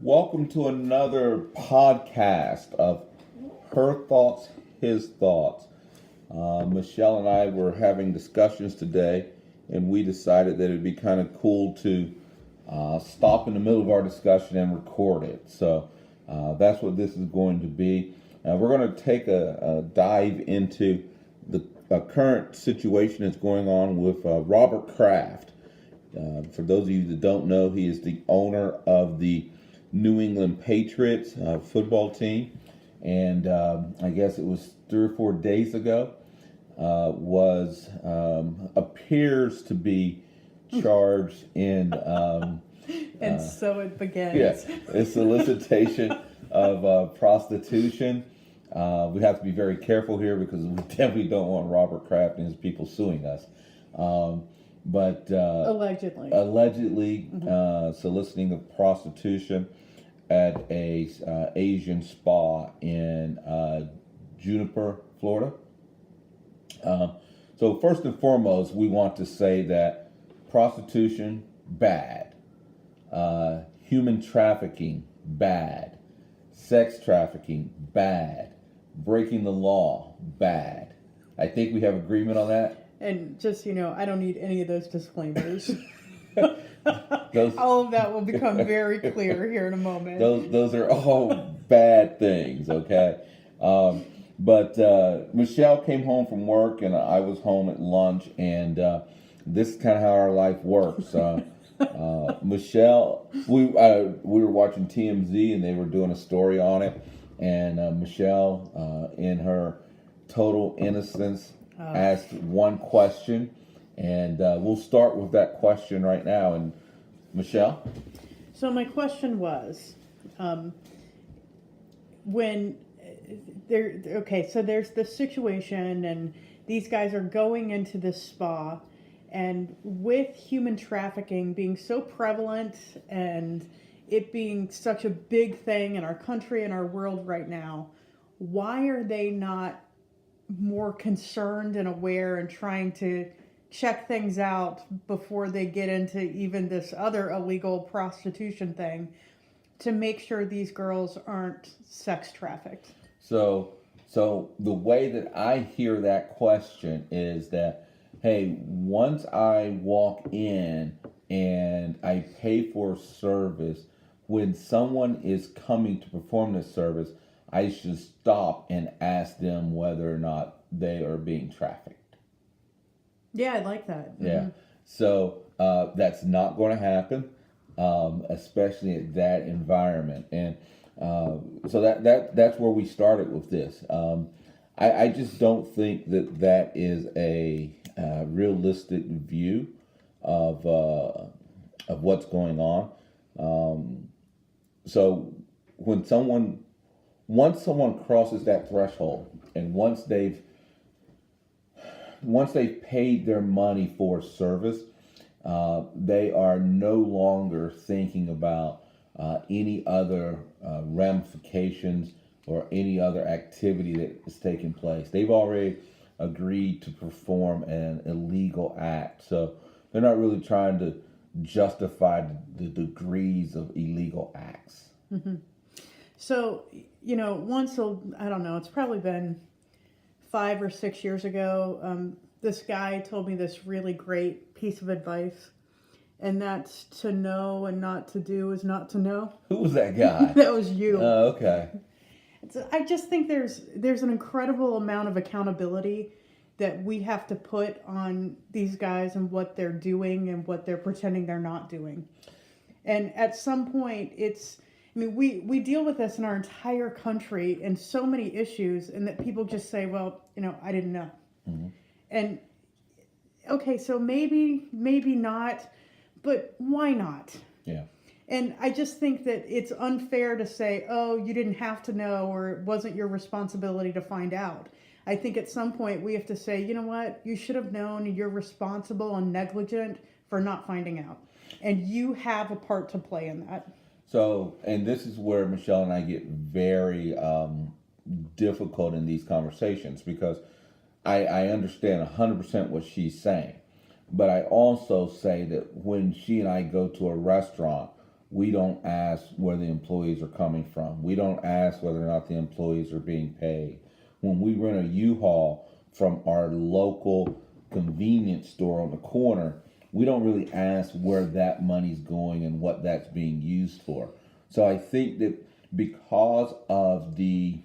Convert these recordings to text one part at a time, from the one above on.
Welcome to another podcast of Her Thoughts, His Thoughts. Michelle and I were having discussions today, and we decided that it'd be kind of cool to stop in the middle of our discussion and record it. So that's what this is going to be. We're going to take a dive into the current situation that's going on with Robert Kraft. For those of you that don't know, he is the owner of the New England Patriots football team, and I guess it was 3 or 4 days ago, appears to be charged in and so it begins. Yes, a solicitation of prostitution. We have to be very careful here because we definitely don't want Robert Kraft and his people suing us. But allegedly soliciting of prostitution at a Asian spa in Juniper, Florida. So first and foremost, we want to say that prostitution, bad. Human trafficking, bad. Sex trafficking, bad. Breaking the law, bad. I think we have agreement on that. And just, I don't need any of those disclaimers. Those, all of that will become very clear here in a moment. Those are all bad things, okay? But Michelle came home from work, and I was home at lunch, and this is kind of how our life works. Michelle, we were watching TMZ, and they were doing a story on it, and Michelle, in her total innocence, asked one question, and we'll start with that question right now. And Michelle? So my question was, when so there's this situation, and these guys are going into this spa, and with human trafficking being so prevalent and it being such a big thing in our country and our world right now, why are they not more concerned and aware and trying to check things out before they get into even this other illegal prostitution thing to make sure these girls aren't sex trafficked? So the way that I hear that question is that, hey, once I walk in and I pay for a service, when someone is coming to perform this service, I should stop and ask them whether or not they are being trafficked. Yeah, I like that. Yeah. Mm-hmm. So that's not going to happen, especially at that environment. And so that's where we started with this. I just don't think that is a realistic view of what's going on. So once someone crosses that threshold, and once they've paid their money for service, they are no longer thinking about any other ramifications or any other activity that is taking place. They've already agreed to perform an illegal act, so they're not really trying to justify the degrees of illegal acts. Mm-hmm. So, I don't know, it's probably been 5 or 6 years ago, this guy told me this really great piece of advice, and that's to know and not to do is not to know. Who was that guy? That was you. Oh, okay. I just think there's an incredible amount of accountability that we have to put on these guys and what they're doing and what they're pretending they're not doing. And at some point, we deal with this in our entire country and so many issues, and that people just say, well, I didn't know. Mm-hmm. And okay, so maybe not, but why not? Yeah. And I just think that it's unfair to say, oh, you didn't have to know, or it wasn't your responsibility to find out. I think at some point we have to say, you know what, you should have known, you're responsible and negligent for not finding out. And you have a part to play in that. So, and this is where Michelle and I get very difficult in these conversations, because I understand 100% what she's saying. But I also say that when she and I go to a restaurant, we don't ask where the employees are coming from. We don't ask whether or not the employees are being paid. When we rent a U-Haul from our local convenience store on the corner, we don't really ask where that money's going and what that's being used for. So I think that because of the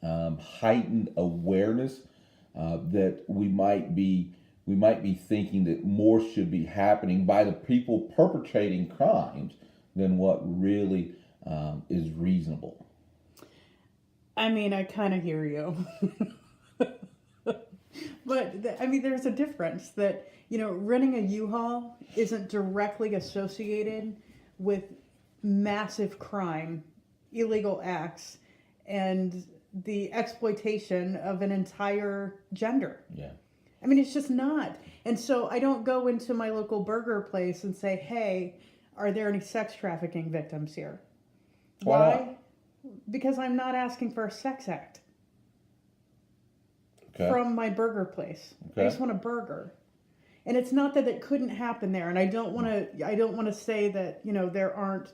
heightened awareness, that we might be thinking that more should be happening by the people perpetrating crimes than what really is reasonable. I mean, I kind of hear you. But there's a difference that, renting a U-Haul isn't directly associated with massive crime, illegal acts, and the exploitation of an entire gender. Yeah. It's just not. And so I don't go into my local burger place and say, hey, are there any sex trafficking victims here? Why? Because I'm not asking for a sex act. Okay. From my burger place. Okay. I just want a burger. And it's not that it couldn't happen there. And I don't want to say that, there aren't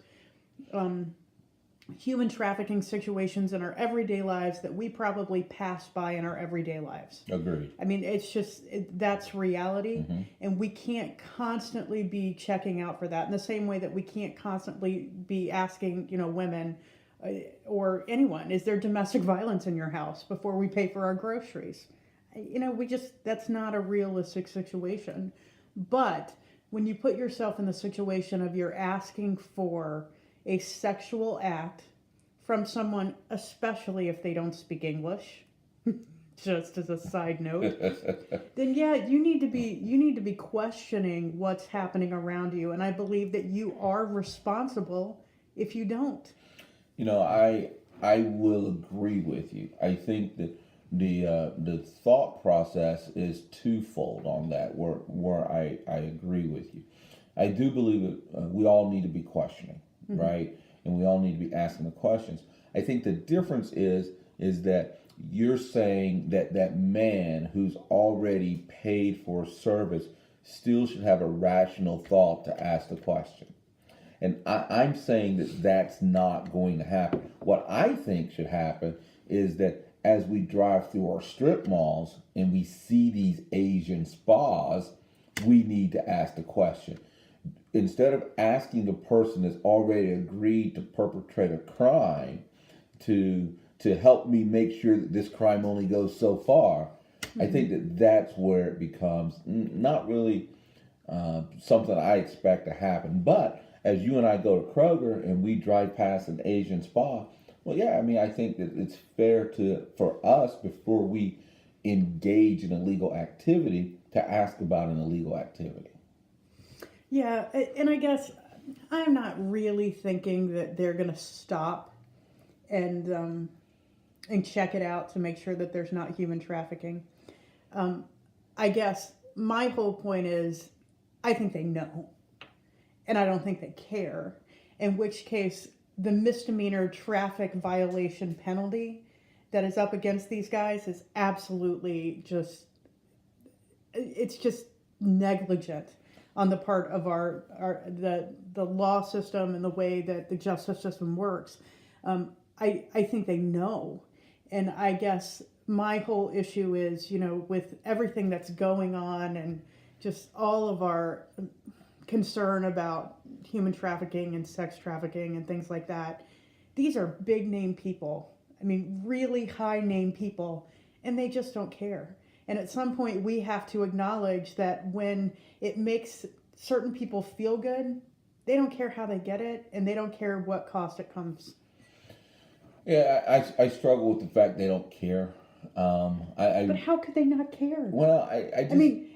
human trafficking situations in our everyday lives that we probably pass by in our everyday lives. Agreed. It's just, that's reality. Mm-hmm. And we can't constantly be checking out for that in the same way that we can't constantly be asking, women or anyone, is there domestic violence in your house before we pay for our groceries? That's not a realistic situation. But when you put yourself in the situation of you're asking for a sexual act from someone, especially if they don't speak English, just as a side note, then yeah, you need to be questioning what's happening around you. And I believe that you are responsible if you don't. I will agree with you. I think that the thought process is twofold on that, where I agree with you. I do believe that we all need to be questioning, mm-hmm. right? And we all need to be asking the questions. I think the difference is that you're saying that man who's already paid for service still should have a rational thought to ask the question. And I'm saying that that's not going to happen. What I think should happen is that as we drive through our strip malls and we see these Asian spas, we need to ask the question. Instead of asking the person that's already agreed to perpetrate a crime to help me make sure that this crime only goes so far, mm-hmm. I think that that's where it becomes not really something I expect to happen. But as you and I go to Kroger and we drive past an Asian spa, well, yeah, I think that it's fair for us, before we engage in illegal activity, to ask about an illegal activity. Yeah, and I guess I'm not really thinking that they're going to stop and check it out to make sure that there's not human trafficking. I guess my whole point is, I think they know. And I don't think they care, in which case the misdemeanor traffic violation penalty that is up against these guys is absolutely just negligent on the part of the law system and the way that the justice system works. I think they know. And I guess my whole issue is, with everything that's going on and just all of our concern about human trafficking and sex trafficking and things like that, these are big name people. Really high name people, and they just don't care. And at some point we have to acknowledge that when it makes certain people feel good, they don't care how they get it, and they don't care what cost it comes. Yeah, I struggle with the fact they don't care. But how could they not care? Well,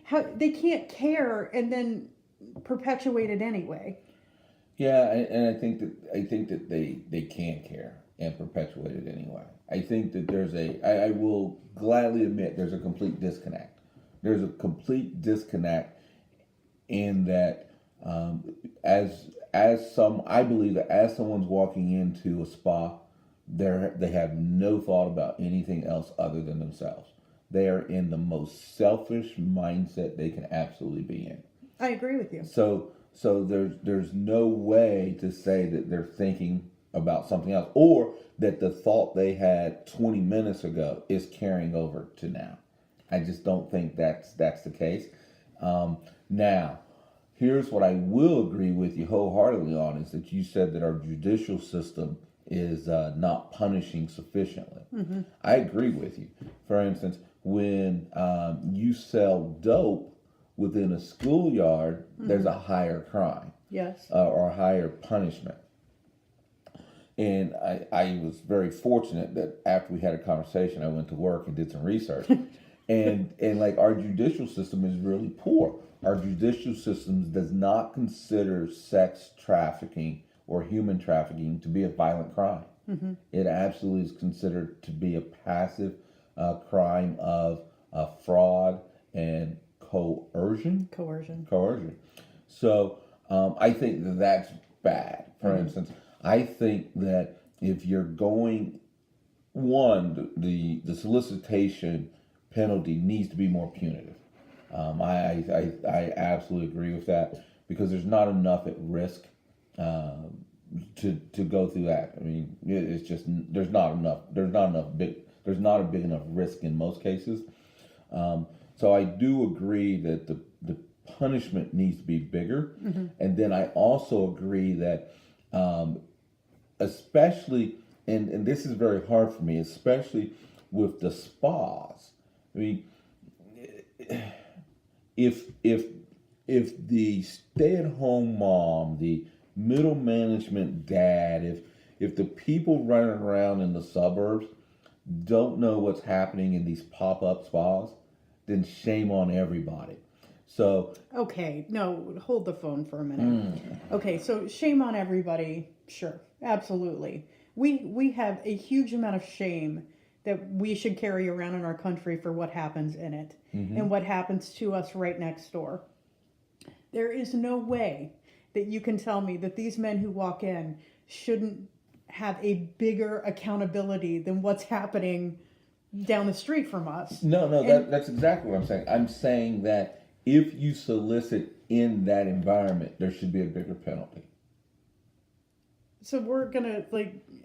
how they can't care and then perpetuate it anyway. Yeah, and I think that they can care and perpetuate it anyway. I think that I will gladly admit there's a complete disconnect. There's a complete disconnect in that I believe that as someone's walking into a spa, they have no thought about anything else other than themselves. They are in the most selfish mindset they can absolutely be in. I agree with you. So So there's no way to say that they're thinking about something else, or that the thought they had 20 minutes ago is carrying over to now. I just don't think that's the case. Now, here's what I will agree with you wholeheartedly on, is that you said that our judicial system is not punishing sufficiently. I agree with you. For instance, when you sell dope within a schoolyard, there's a higher crime. Yes. Or a higher punishment. And I was very fortunate that after we had a conversation, I went to work and did some research. and like, our judicial system is really poor. Our judicial system does not consider sex trafficking or human trafficking to be a violent crime. It absolutely is considered to be a passive crime of fraud and coercion. Coercion. So I think that that's bad. For instance, I think that if you're going, the solicitation penalty needs to be more punitive. I absolutely agree with that, because there's not enough at risk to go through that. I mean, it's just there's not a big enough risk in most cases. So I do agree that the punishment needs to be bigger, and then I also agree that especially, and this is very hard for me, especially with the spas. I mean, if the stay-at-home mom, the middle management dad, if the people running around in the suburbs don't know what's happening in these pop-up spas, then shame on everybody. So Okay, no, hold the phone for a minute. Okay, so shame on everybody. Sure, absolutely. We have a huge amount of shame that we should carry around in our country for what happens in it and what happens to us right next door. There is no way that you can tell me that these men who walk in shouldn't have a bigger accountability than what's happening down the street from us. No, that's exactly what I'm saying. I'm saying that if you solicit in that environment, there should be a bigger penalty. So we're gonna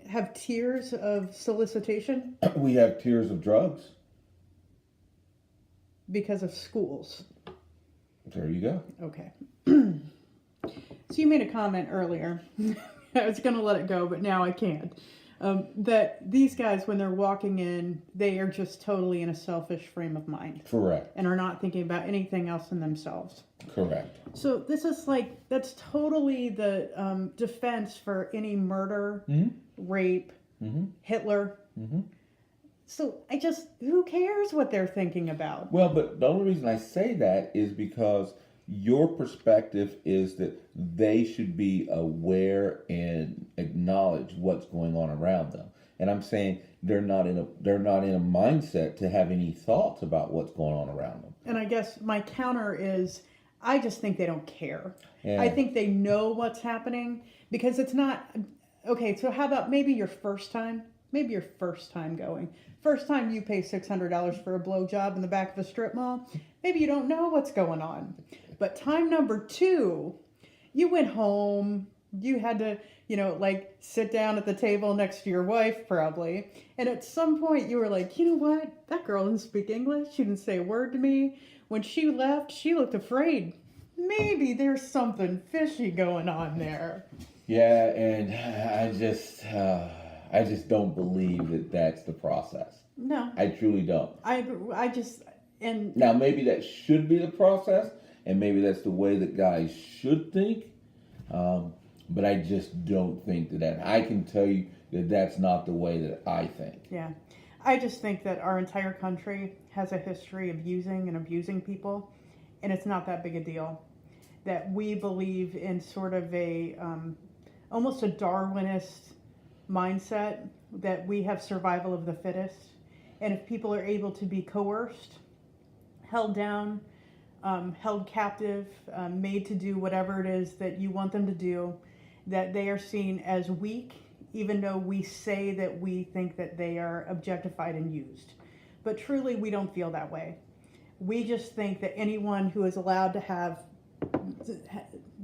have tiers of solicitation We have tiers of drugs. because of schools. There you go. Okay. So you made a comment earlier. I was gonna let it go, but now I can't. That these guys, when they're walking in, they are just totally in a selfish frame of mind. Correct. And are not thinking about anything else than themselves. Correct. So this is that's totally the defense for any murder, rape, Hitler. So who cares what they're thinking about? Well, but the only reason I say that is because your perspective is that they should be aware and acknowledge what's going on around them. And I'm saying they're not in a mindset to have any thoughts about what's going on around them. And I guess my counter is, I just think they don't care. Yeah. I think they know what's happening, because it's not okay. So how about maybe your first time going. First time you pay $600 for a blowjob in the back of a strip mall, maybe you don't know what's going on. But time number 2, you went home, you had to, sit down at the table next to your wife probably. And at some point you were like, you know what? That girl didn't speak English. She didn't say a word to me. When she left, she looked afraid. Maybe there's something fishy going on there. Yeah, and I just don't believe that that's the process. No. I truly don't. And now maybe that should be the process, and maybe that's the way that guys should think. But I just don't think that. I can tell you that that's not the way that I think. Yeah. I just think that our entire country has a history of using and abusing people, and it's not that big a deal. That we believe in sort of a almost a Darwinist mindset, that we have survival of the fittest. And if people are able to be coerced, held down, held captive, made to do whatever it is that you want them to do, that they are seen as weak, even though we say that we think that they are objectified and used. But truly, we don't feel that way. We just think that anyone who is allowed to have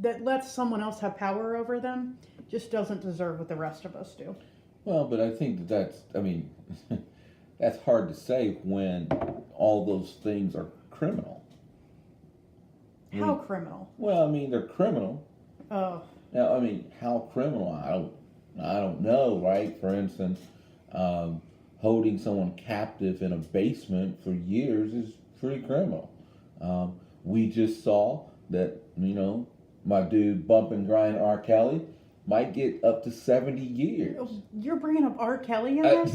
that lets someone else have power over them just doesn't deserve what the rest of us do. Well, but I think I mean, that's hard to say when all those things are criminal. How criminal? Well, I mean, they're criminal. Oh. Now, I mean, how criminal? I don't know, right? For instance, holding someone captive in a basement for years is pretty criminal. We just saw that, my dude Bump and Grind R. Kelly might get up to 70 years. You're bringing up R. Kelly in this?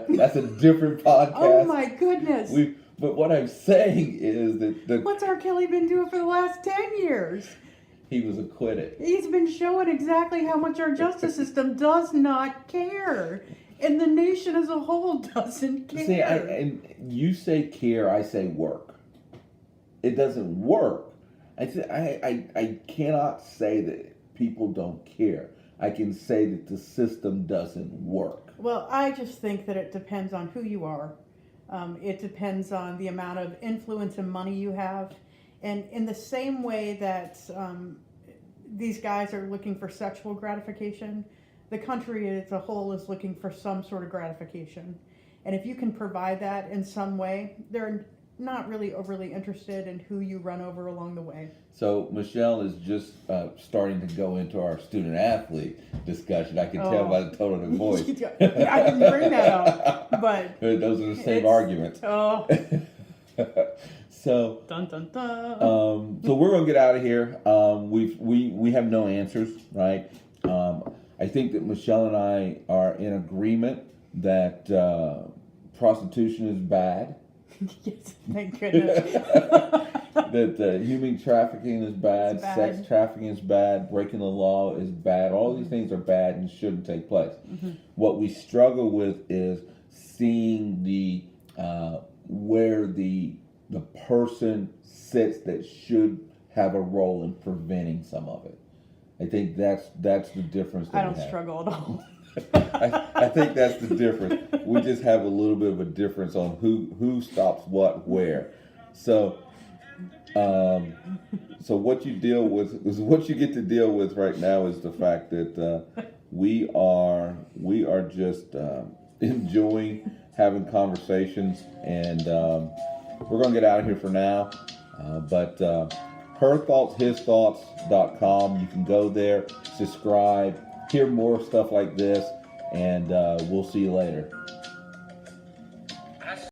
That's a different podcast. Oh my goodness. But what I'm saying is that What's R. Kelly been doing for the last 10 years? he was acquitted. He's been showing exactly how much our justice system does not care. And the nation as a whole doesn't care. See, and you say care, I say work. It doesn't work. I cannot say that people don't care. I can say that the system doesn't work. Well, I just think that it depends on who you are. It depends on the amount of influence and money you have. And in the same way that these guys are looking for sexual gratification, the country as a whole is looking for some sort of gratification. And if you can provide that in some way, they're not really overly interested in who you run over along the way. So Michelle is just starting to go into our student athlete discussion. I can tell by the tone of her voice. I didn't bring that up, but those are the same arguments. Oh. So, dun, dun, dun. So we're gonna get out of here. We have no answers, right? I think that Michelle and I are in agreement that prostitution is bad. Yes, thank goodness. That human trafficking is bad, sex trafficking is bad, breaking the law is bad. All these things are bad and shouldn't take place. Mm-hmm. What we struggle with is seeing the where the person sits that should have a role in preventing some of it. I think that's the difference. I don't struggle at all. I think that's the difference. We just have a little bit of a difference on who stops what where. So what you deal with is what you get to deal with right now is the fact that we are just enjoying having conversations, and we're gonna get out of here for now. But herthoughtshisthoughts.com. You can go there, subscribe, hear more stuff like this, and we'll see you later.